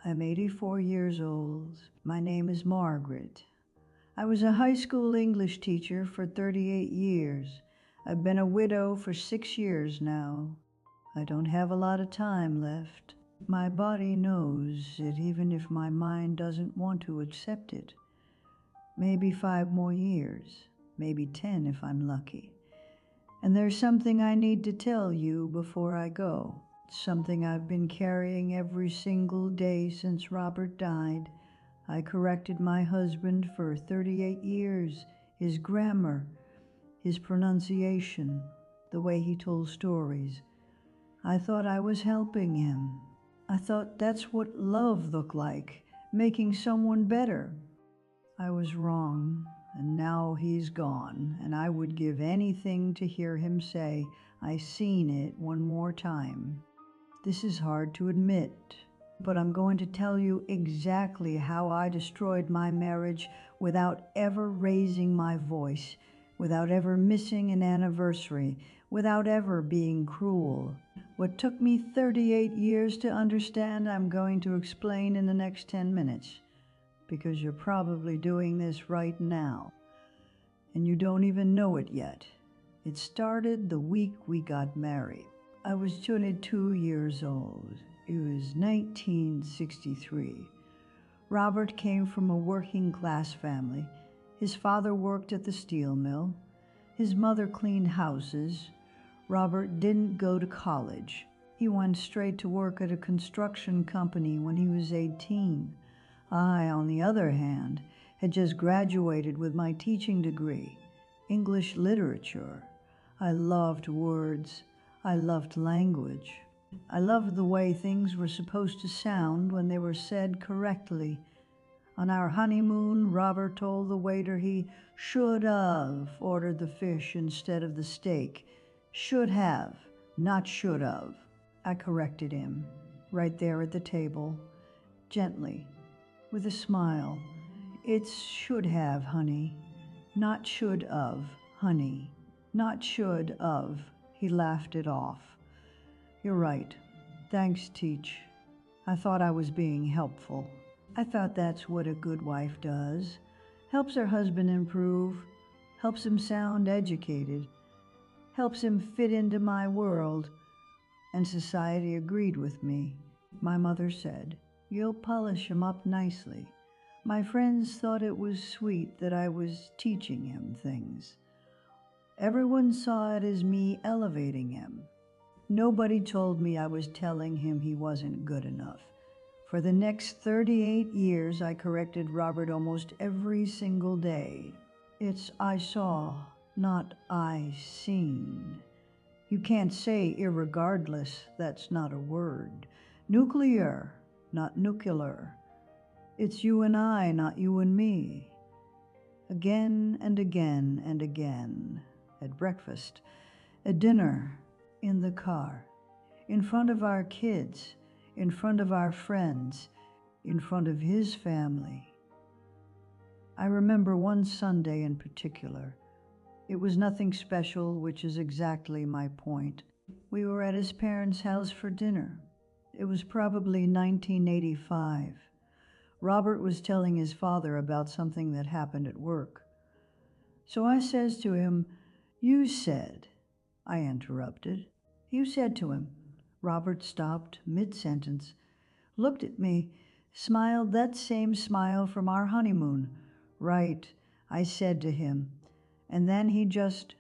I'm 84 years old. My name is Margaret. I was a high school English teacher for 38 years. I've been a widow for 6 years now. I don't have a lot of time left. My body knows it even if my mind doesn't want to accept it. Maybe 5 more years, maybe 10 if I'm lucky. And there's something I need to tell you before I go. Something I've been carrying every single day since Robert died. I corrected my husband for 38 years, his grammar, his pronunciation, the way he told stories. I thought I was helping him. I thought that's what love looked like, making someone better. I was wrong, and now he's gone, and I would give anything to hear him say, "I seen it" one more time. This is hard to admit, but I'm going to tell you exactly how I destroyed my marriage without ever raising my voice, without ever missing an anniversary, without ever being cruel. What took me 38 years to understand, I'm going to explain in the next 10 minutes, because you're probably doing this right now, and you don't even know it yet. It started the week we got married. I was 22 years old. It was 1963. Robert came from a working class family. His father worked at the steel mill. His mother cleaned houses. Robert didn't go to college. He went straight to work at a construction company when he was 18. I, on the other hand, had just graduated with my teaching degree, English literature. I loved words. I loved language. I loved the way things were supposed to sound when they were said correctly. On our honeymoon, Robert told the waiter he should have ordered the fish instead of the steak. Should have, not should have. I corrected him, right there at the table, gently, with a smile. "It's should have, honey, not should of, honey, not should of." He laughed it off. "You're right. Thanks, Teach. I thought I was being helpful. I thought that's what a good wife does. Helps her husband improve, helps him sound educated, helps him fit into my world." And society agreed with me. My mother said, "You'll polish him up nicely." My friends thought it was sweet that I was teaching him things. Everyone saw it as me elevating him. Nobody told me I was telling him he wasn't good enough. For the next 38 years, I corrected Robert almost every single day. It's "I saw," not "I seen." You can't say irregardless, that's not a word. Nuclear, not nuclear. It's you and I, not you and me. Again and again and again. At breakfast, at dinner, in the car, in front of our kids, in front of our friends, in front of his family. I remember one Sunday in particular. It was nothing special, which is exactly my point. We were at his parents' house for dinner. It was probably 1985. Robert was telling his father about something that happened at work. So I says to him, "You said," I interrupted. "You said to him." Robert stopped mid-sentence, looked at me, smiled that same smile from our honeymoon. "Right," I said to him. And then he just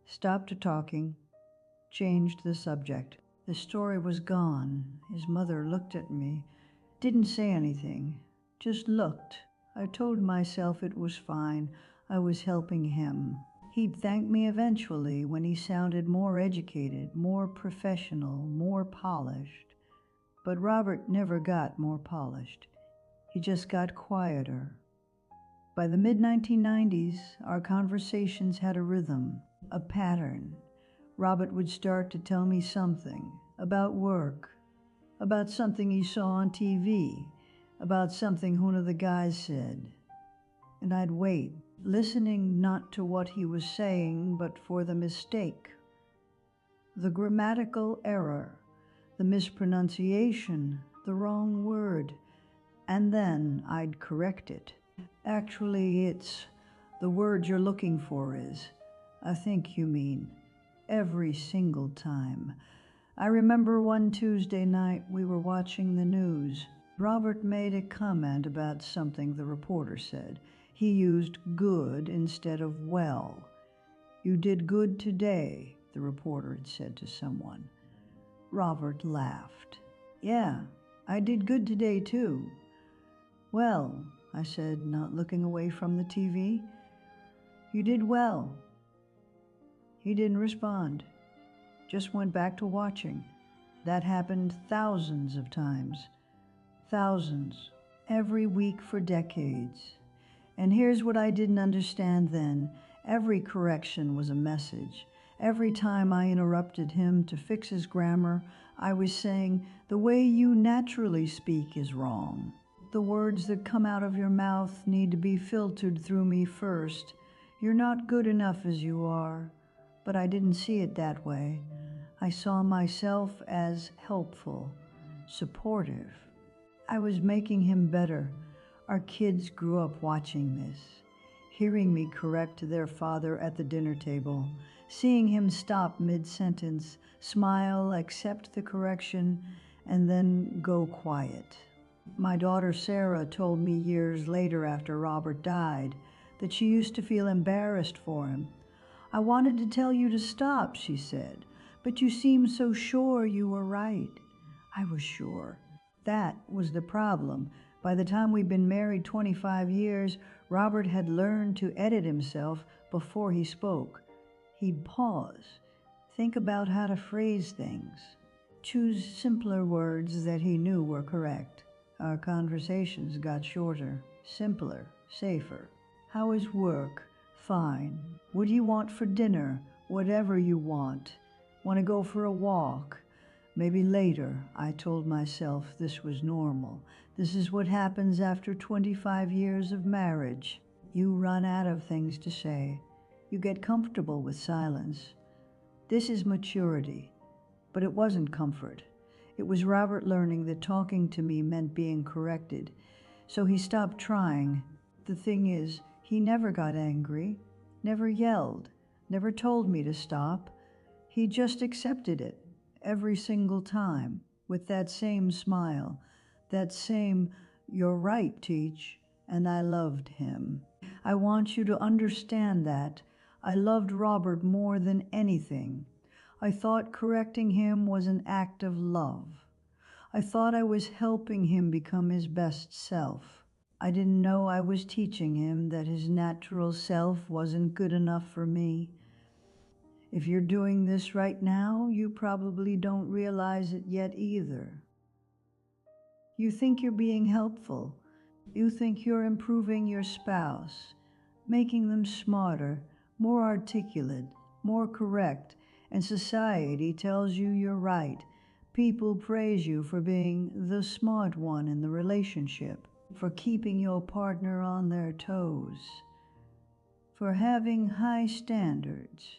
stopped talking, changed the subject. The story was gone. His mother looked at me, didn't say anything, just looked. I told myself it was fine. I was helping him. He'd thank me eventually when he sounded more educated, more professional, more polished. But Robert never got more polished. He just got quieter. By the mid-1990s, our conversations had a rhythm, a pattern. Robert would start to tell me something about work, about something he saw on TV, about something one of the guys said. And I'd wait, listening not to what he was saying, but for the mistake, the grammatical error, the mispronunciation, the wrong word, and then I'd correct it. Actually, it's the word you're looking for is, I think you mean, every single time. I remember one Tuesday night we were watching the news. Robert made a comment about something the reporter said. He used good instead of well. You did good today, the reporter had said to someone. Robert laughed. Yeah, I did good today too. Well, I said, not looking away from the TV. You did well. He didn't respond, just went back to watching. That happened thousands of times. Thousands. Every week for decades. And here's what I didn't understand then. Every correction was a message. Every time I interrupted him to fix his grammar, I was saying, the way you naturally speak is wrong. The words that come out of your mouth need to be filtered through me first. You're not good enough as you are. But I didn't see it that way. I saw myself as helpful, supportive. I was making him better. Our kids grew up watching this, hearing me correct their father at the dinner table, seeing him stop mid-sentence, smile, accept the correction, and then go quiet. My daughter Sarah told me years later after Robert died that she used to feel embarrassed for him. I wanted to tell you to stop, she said, but you seemed so sure you were right. I was sure. That was the problem. By the time we'd been married 25 years, Robert had learned to edit himself before he spoke. He'd pause, think about how to phrase things, choose simpler words that he knew were correct. Our conversations got shorter, simpler, safer. How is work? Fine. What do you want for dinner? Whatever you want. Want to go for a walk? Maybe later. I told myself this was normal. This is what happens after 25 years of marriage. You run out of things to say. You get comfortable with silence. This is maturity. But it wasn't comfort. It was Robert learning that talking to me meant being corrected. So he stopped trying. The thing is, he never got angry, never yelled, never told me to stop. He just accepted it every single time with that same smile, that same, "You're right, Teach," and I loved him. I want you to understand that. I loved Robert more than anything. I thought correcting him was an act of love. I thought I was helping him become his best self. I didn't know I was teaching him that his natural self wasn't good enough for me. If you're doing this right now, you probably don't realize it yet either. You think you're being helpful. You think you're improving your spouse, making them smarter, more articulate, more correct, and society tells you you're right. People praise you for being the smart one in the relationship, for keeping your partner on their toes, for having high standards.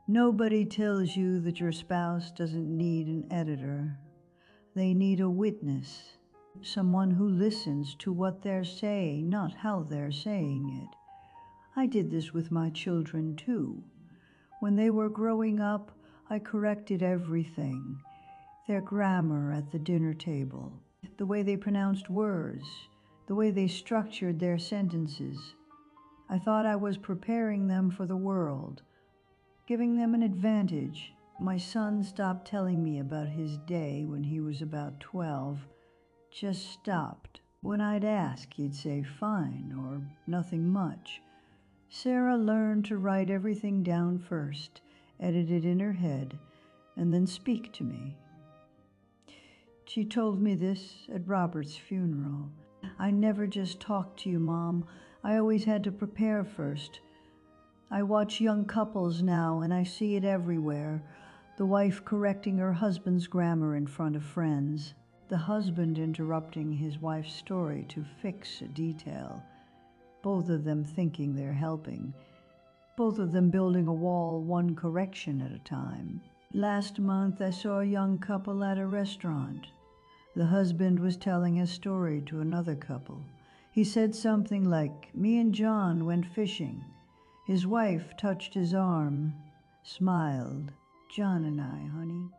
Nobody tells you that your spouse doesn't need an editor. They need a witness, someone who listens to what they're saying, not how they're saying it. I did this with my children too. When they were growing up, I corrected everything. Their grammar at the dinner table, the way they pronounced words, the way they structured their sentences. I thought I was preparing them for the world, giving them an advantage. My son stopped telling me about his day when he was about 12. Just stopped. When I'd ask, he'd say, "Fine," or "Nothing much." Sarah learned to write everything down first, edit it in her head, and then speak to me. She told me this at Robert's funeral. "I never just talked to you, Mom. I always had to prepare first. I watch young couples now, and I see it everywhere. The wife correcting her husband's grammar in front of friends. The husband interrupting his wife's story to fix a detail. Both of them thinking they're helping. Both of them building a wall, one correction at a time. Last month, I saw a young couple at a restaurant. The husband was telling a story to another couple. He said something like, "Me and John went fishing." His wife touched his arm, smiled. "John and I, honey."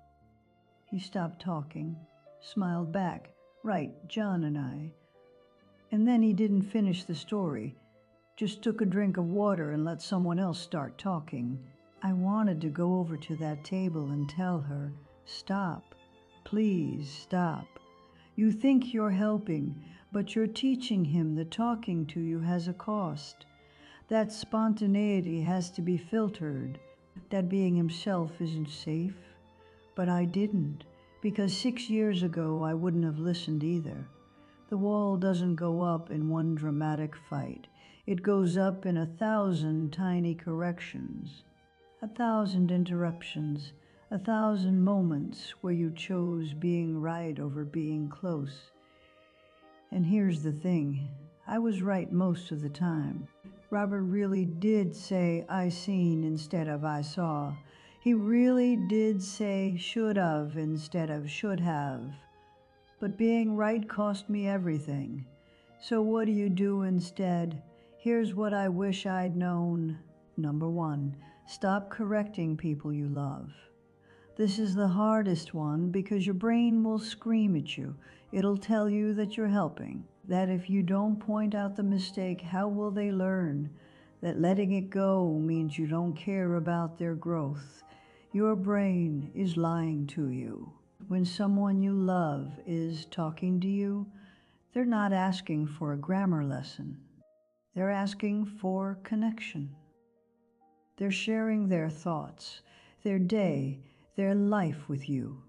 He stopped talking, smiled back. "Right, John and I." And then he didn't finish the story, just took a drink of water and let someone else start talking. I wanted to go over to that table and tell her, "Stop, please stop. You think you're helping, but you're teaching him that talking to you has a cost. That spontaneity has to be filtered, that being himself isn't safe." But I didn't, because 6 years ago I wouldn't have listened either. The wall doesn't go up in one dramatic fight. It goes up in 1,000 tiny corrections, 1,000 interruptions, 1,000 moments where you chose being right over being close. And here's the thing, I was right most of the time. Robert really did say "I seen" instead of "I saw." He really did say "should have" instead of "should have." But being right cost me everything. So what do you do instead? Here's what I wish I'd known. Number 1, stop correcting people you love. This is the hardest one because your brain will scream at you. It'll tell you that you're helping, that if you don't point out the mistake, how will they learn? That letting it go means you don't care about their growth. Your brain is lying to you. When someone you love is talking to you, they're not asking for a grammar lesson. They're asking for connection. They're sharing their thoughts, their day, their life with you.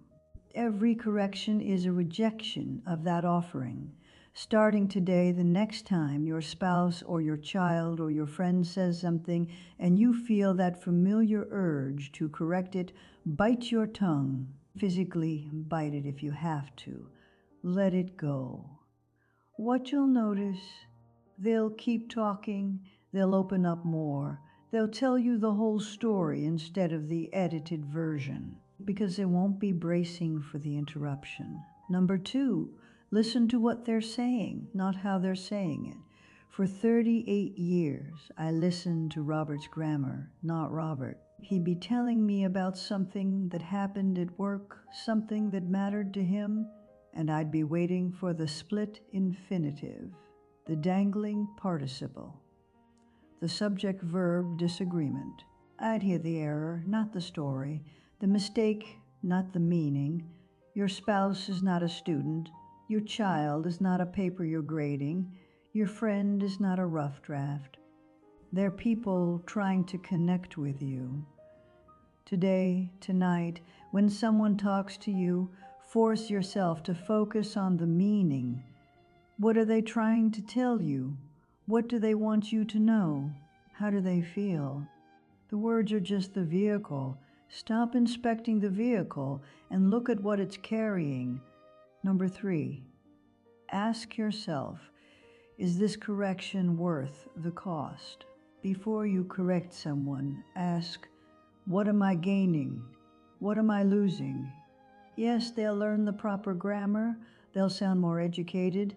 Every correction is a rejection of that offering. Starting today, the next time your spouse or your child or your friend says something and you feel that familiar urge to correct it, bite your tongue. Physically bite it if you have to. Let it go. What you'll notice, they'll keep talking, they'll open up more. They'll tell you the whole story instead of the edited version, because they won't be bracing for the interruption. Number 2, listen to what they're saying, not how they're saying it. For 38 years, I listened to Robert's grammar, not Robert. He'd be telling me about something that happened at work, something that mattered to him, and I'd be waiting for the split infinitive, the dangling participle, the subject-verb disagreement. I'd hear the error, not the story, the mistake, not the meaning. Your spouse is not a student. Your child is not a paper you're grading. Your friend is not a rough draft. They're people trying to connect with you. Today, tonight, when someone talks to you, force yourself to focus on the meaning. What are they trying to tell you? What do they want you to know? How do they feel? The words are just the vehicle. Stop inspecting the vehicle and look at what it's carrying. Number 3, ask yourself, is this correction worth the cost? Before you correct someone, ask, what am I gaining? What am I losing? Yes, they'll learn the proper grammar, they'll sound more educated,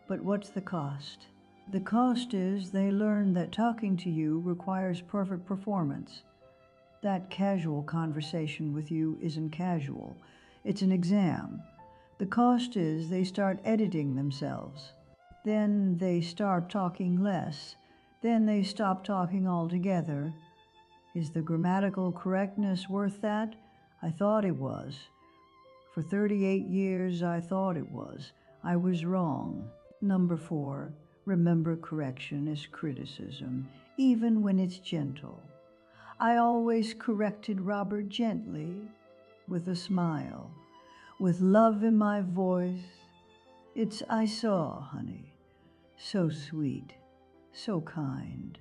but what's the cost? The cost is they learn that talking to you requires perfect performance. That casual conversation with you isn't casual. It's an exam. The cost is they start editing themselves. Then they start talking less. Then they stop talking altogether. Is the grammatical correctness worth that? I thought it was. For 38 years, I thought it was. I was wrong. Number 4, remember correction is criticism, even when it's gentle. I always corrected Robert gently, with a smile, with love in my voice. It's "I saw, honey." So sweet, so kind.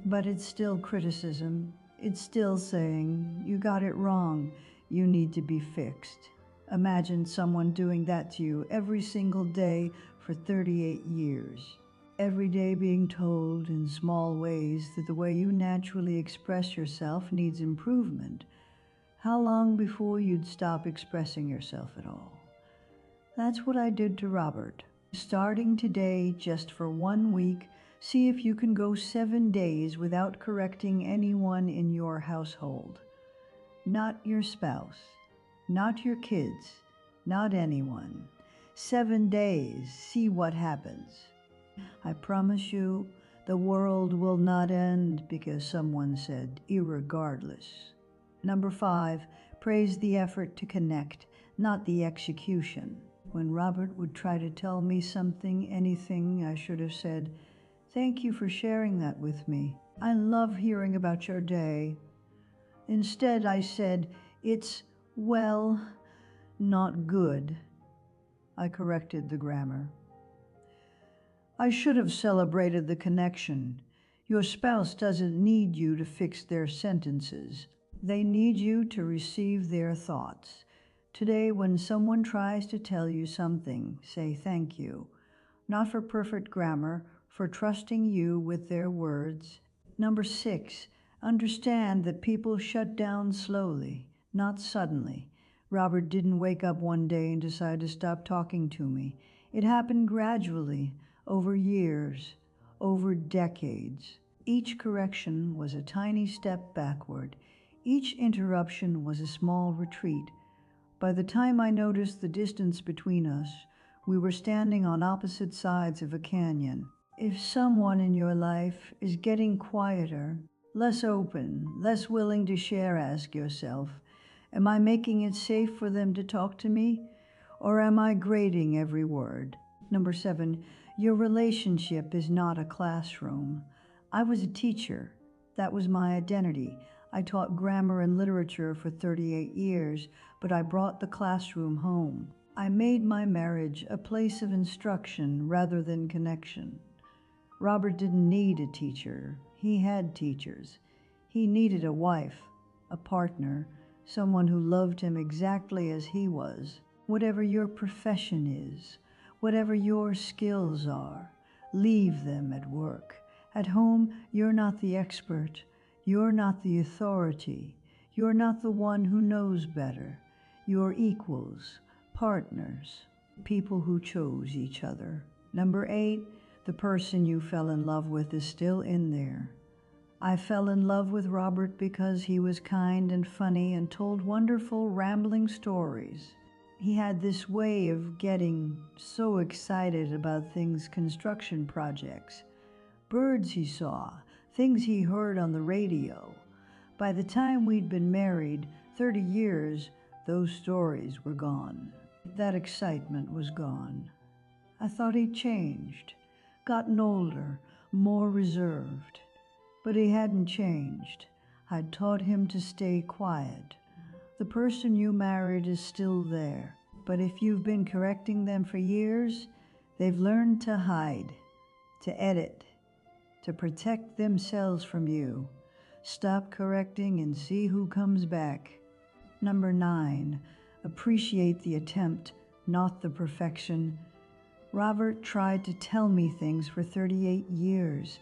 But it's still criticism. It's still saying, you got it wrong, you need to be fixed. Imagine someone doing that to you every single day for 38 years. Every day being told in small ways that the way you naturally express yourself needs improvement. How long before you'd stop expressing yourself at all? That's what I did to Robert. Starting today, just for 1 week, see if you can go 7 days without correcting anyone in your household. Not your spouse, not your kids, not anyone. 7 days, see what happens. I promise you, the world will not end because someone said irregardless. Number 5, praise the effort to connect, not the execution. When Robert would try to tell me something, anything, I should have said, "Thank you for sharing that with me. I love hearing about your day." Instead, I said, "It's, well, not good." I corrected the grammar. I should have celebrated the connection. Your spouse doesn't need you to fix their sentences. They need you to receive their thoughts. Today, when someone tries to tell you something, say thank you. Not for perfect grammar, for trusting you with their words. Number 6, understand that people shut down slowly, not suddenly. Robert didn't wake up one day and decide to stop talking to me. It happened gradually, over years, over decades. Each correction was a tiny step backward. Each interruption was a small retreat. By the time I noticed the distance between us, we were standing on opposite sides of a canyon. If someone in your life is getting quieter, less open, less willing to share, ask yourself, am I making it safe for them to talk to me? Or am I grading every word? Number 7, your relationship is not a classroom. I was a teacher. That was my identity. I taught grammar and literature for 38 years, but I brought the classroom home. I made my marriage a place of instruction rather than connection. Robert didn't need a teacher. He had teachers. He needed a wife, a partner, someone who loved him exactly as he was. Whatever your profession is, whatever your skills are, leave them at work. At home, you're not the expert. You're not the authority. You're not the one who knows better. You're equals, partners, people who chose each other. Number 8, the person you fell in love with is still in there. I fell in love with Robert because he was kind and funny and told wonderful, rambling stories. He had this way of getting so excited about things, construction projects, birds he saw, things he heard on the radio. By the time we'd been married, 30 years, those stories were gone. That excitement was gone. I thought he'd changed, gotten older, more reserved. But he hadn't changed. I'd taught him to stay quiet. The person you married is still there. But if you've been correcting them for years, they've learned to hide, to edit, to protect themselves from you. Stop correcting and see who comes back. Number 9, appreciate the attempt, not the perfection. Robert tried to tell me things for 38 years.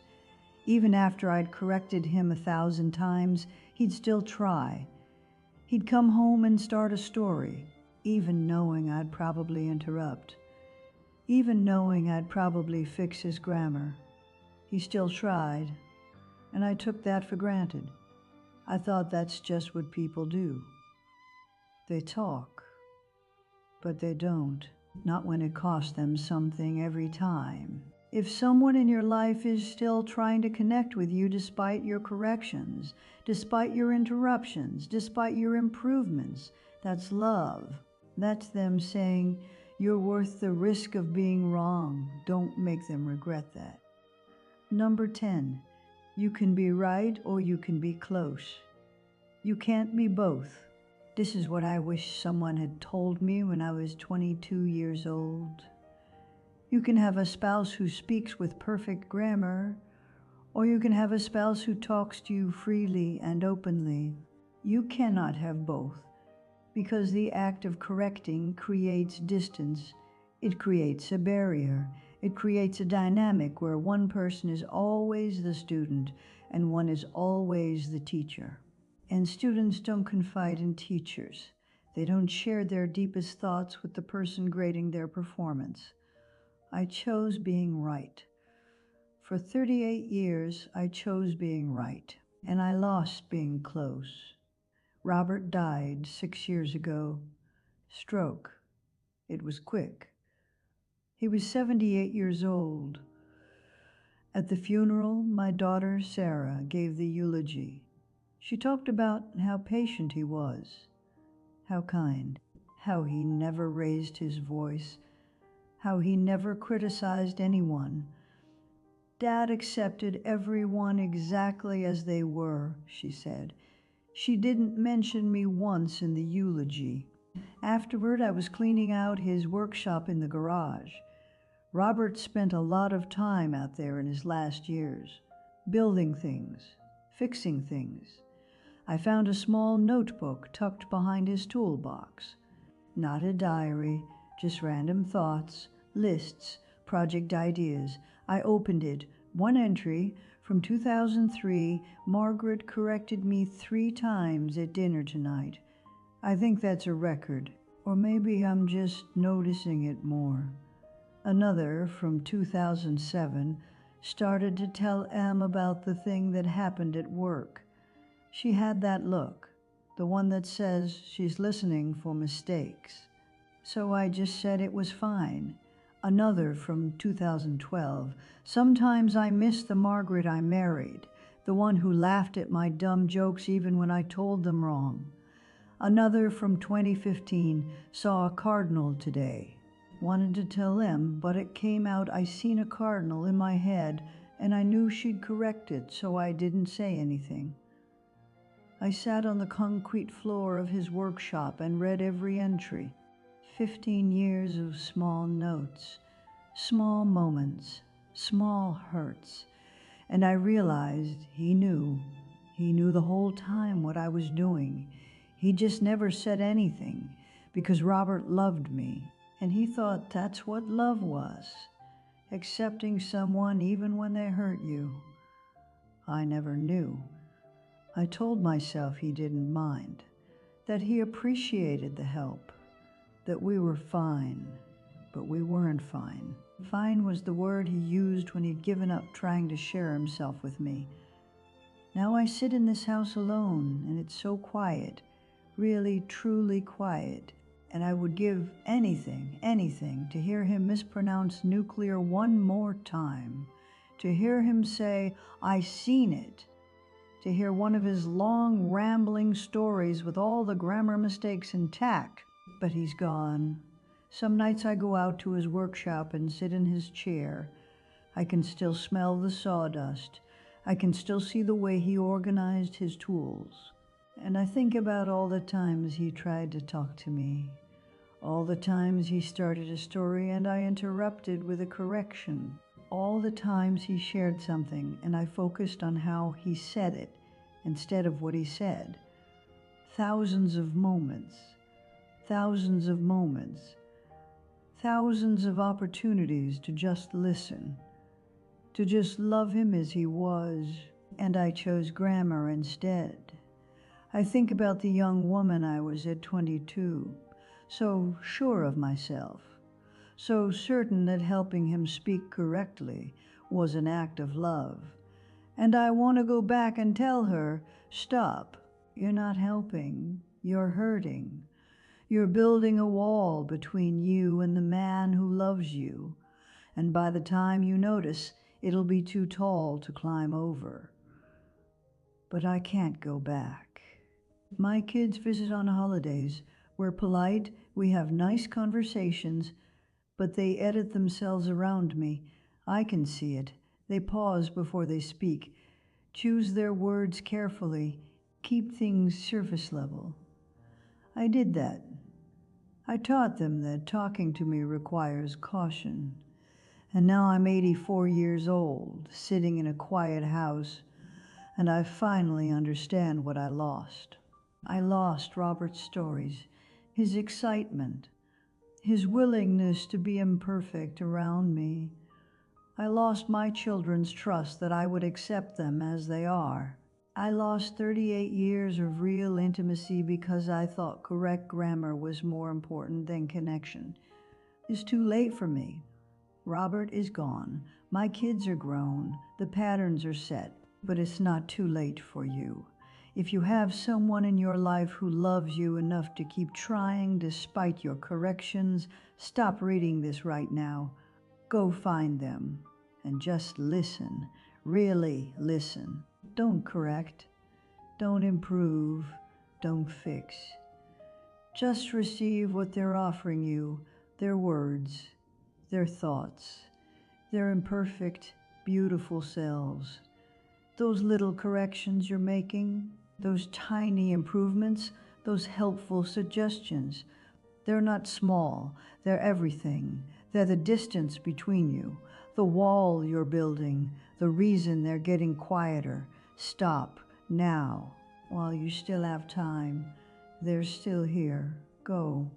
Even after I'd corrected him 1,000 times, he'd still try. He'd come home and start a story, even knowing I'd probably interrupt, even knowing I'd probably fix his grammar. He still tried, and I took that for granted. I thought that's just what people do. They talk, but they don't, not when it costs them something every time. If someone in your life is still trying to connect with you despite your corrections, despite your interruptions, despite your improvements, that's love. That's them saying, you're worth the risk of being wrong. Don't make them regret that. Number 10, you can be right or you can be close. You can't be both. This is what I wish someone had told me when I was 22 years old. You can have a spouse who speaks with perfect grammar, or you can have a spouse who talks to you freely and openly. You cannot have both, because the act of correcting creates distance. It creates a barrier. It creates a dynamic where one person is always the student and one is always the teacher. And students don't confide in teachers. They don't share their deepest thoughts with the person grading their performance. I chose being right. For 38 years, I chose being right, and I lost being close. Robert died 6 years ago. Stroke. It was quick. He was 78 years old. At the funeral, my daughter Sarah gave the eulogy. She talked about how patient he was, how kind, how he never raised his voice, how he never criticized anyone. Dad accepted everyone exactly as they were, she said. She didn't mention me once in the eulogy. Afterward, I was cleaning out his workshop in the garage. Robert spent a lot of time out there in his last years, building things, fixing things. I found a small notebook tucked behind his toolbox. Not a diary, just random thoughts, lists, project ideas. I opened it. One entry from 2003, Margaret corrected me 3 times at dinner tonight. I think that's a record, or maybe I'm just noticing it more. Another from 2007 started to tell Em about the thing that happened at work. She had that look, the one that says she's listening for mistakes. So I just said it was fine. Another from 2012. Sometimes I miss the Margaret I married, the one who laughed at my dumb jokes even when I told them wrong. Another from 2015. Saw a cardinal today. Wanted to tell them, but it came out I seen a cardinal in my head and I knew she'd correct it, so I didn't say anything. I sat on the concrete floor of his workshop and read every entry. 15 years of small notes, small moments, small hurts. And I realized he knew the whole time what I was doing. He just never said anything because Robert loved me. And he thought that's what love was, accepting someone even when they hurt you. I never knew. I told myself he didn't mind, that he appreciated the help, that we were fine, but we weren't fine. Fine was the word he used when he'd given up trying to share himself with me. Now I sit in this house alone, and it's so quiet, really, truly quiet, and I would give anything to hear him mispronounce nuclear one more time, to hear him say, "I seen it," to hear one of his long, rambling stories with all the grammar mistakes intact. But he's gone. Some nights I go out to his workshop and sit in his chair. I can still smell the sawdust. I can still see the way he organized his tools. And I think about all the times he tried to talk to me, all the times he started a story and I interrupted with a correction, all the times he shared something and I focused on how he said it instead of what he said. Thousands of moments, thousands of moments, thousands of opportunities to just listen, to just love him as he was, and I chose grammar instead. I think about the young woman I was at 22, so sure of myself, so certain that helping him speak correctly was an act of love. And I want to go back and tell her, stop, you're not helping, you're hurting. You're building a wall between you and the man who loves you, and by the time you notice, it'll be too tall to climb over. But I can't go back. My kids visit on holidays. We're polite, we have nice conversations, but they edit themselves around me. I can see it. They pause before they speak, choose their words carefully, keep things surface level. I did that. I taught them that talking to me requires caution. And now I'm 84 years old, sitting in a quiet house, and I finally understand what I lost. I lost Robert's stories, his excitement, his willingness to be imperfect around me. I lost my children's trust that I would accept them as they are. I lost 38 years of real intimacy because I thought correct grammar was more important than connection. It's too late for me. Robert is gone. My kids are grown. The patterns are set. But it's not too late for you. If you have someone in your life who loves you enough to keep trying despite your corrections, stop reading this right now. Go find them and just listen. Really listen. Don't correct. Don't improve. Don't fix. Just receive what they're offering you, their words, their thoughts, their imperfect, beautiful selves. Those little corrections you're making, those tiny improvements, those helpful suggestions, they're not small, they're everything. They're the distance between you, the wall you're building, the reason they're getting quieter. Stop now while you still have time. They're still here. Go.